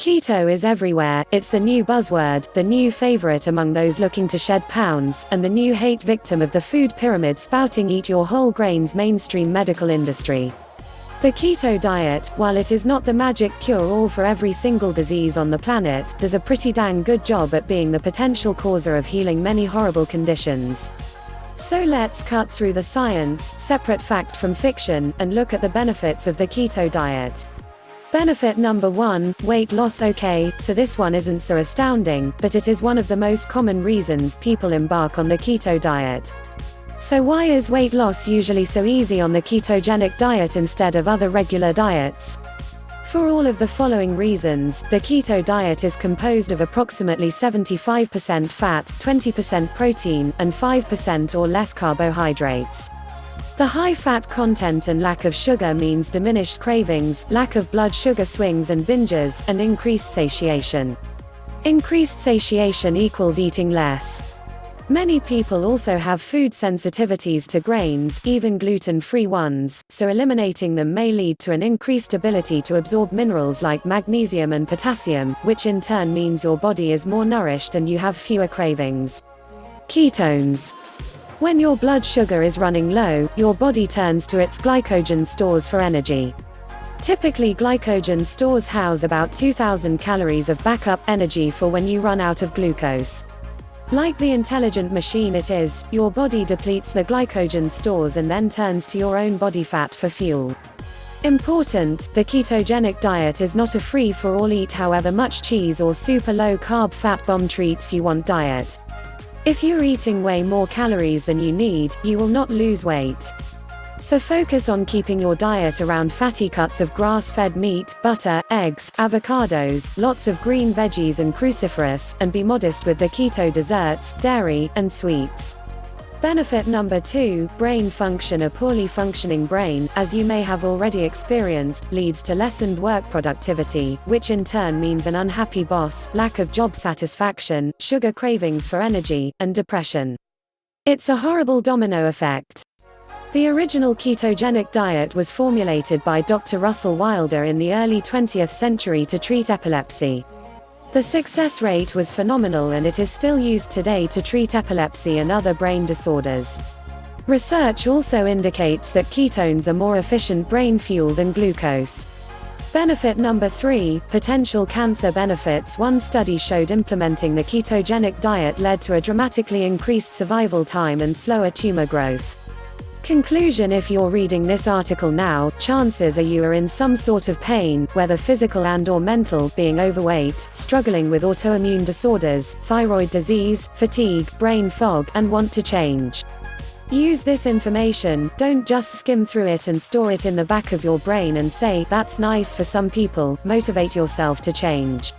Keto is everywhere, it's the new buzzword, the new favorite among those looking to shed pounds, and the new hate victim of the food pyramid spouting eat your whole grains mainstream medical industry. The keto diet, while it is not the magic cure-all for every single disease on the planet, does a pretty dang good job at being the potential causer of healing many horrible conditions. So let's cut through the science, separate fact from fiction, and look at the benefits of the keto diet. Benefit number 1, weight loss. Okay, so this one isn't so astounding, but it is one of the most common reasons people embark on the keto diet. So why is weight loss usually so easy on the ketogenic diet instead of other regular diets? For all of the following reasons, the keto diet is composed of approximately 75% fat, 20% protein, and 5% or less carbohydrates. The high fat content and lack of sugar means diminished cravings, lack of blood sugar swings and binges, and increased satiation. Increased satiation equals eating less. Many people also have food sensitivities to grains, even gluten-free ones, so eliminating them may lead to an increased ability to absorb minerals like magnesium and potassium, which in turn means your body is more nourished and you have fewer cravings. Ketones. When your blood sugar is running low, your body turns to its glycogen stores for energy. Typically, glycogen stores house about 2,000 calories of backup energy for when you run out of glucose. Like the intelligent machine it is, your body depletes the glycogen stores and then turns to your own body fat for fuel. Important, the ketogenic diet is not a free-for-all eat however much cheese or super low-carb fat bomb treats you want diet. If you're eating way more calories than you need, you will not lose weight. So focus on keeping your diet around fatty cuts of grass-fed meat, butter, eggs, avocados, lots of green veggies and cruciferous, and be modest with the keto desserts, dairy, and sweets. Benefit number 2, brain function. A poorly functioning brain, as you may have already experienced, leads to lessened work productivity, which in turn means an unhappy boss, lack of job satisfaction, sugar cravings for energy, and depression. It's a horrible domino effect. The original ketogenic diet was formulated by Dr. Russell Wilder in the early 20th century to treat epilepsy. The success rate was phenomenal and it is still used today to treat epilepsy and other brain disorders. Research also indicates that ketones are more efficient brain fuel than glucose. Benefit number 3, potential cancer benefits. One study showed implementing the ketogenic diet led to a dramatically increased survival time and slower tumor growth. Conclusion: if you're reading this article now, chances are you are in some sort of pain, whether physical and/or mental, being overweight, struggling with autoimmune disorders, thyroid disease, fatigue, brain fog, and want to change. Use this information, don't just skim through it and store it in the back of your brain and say, "That's nice for some people." Motivate yourself to change.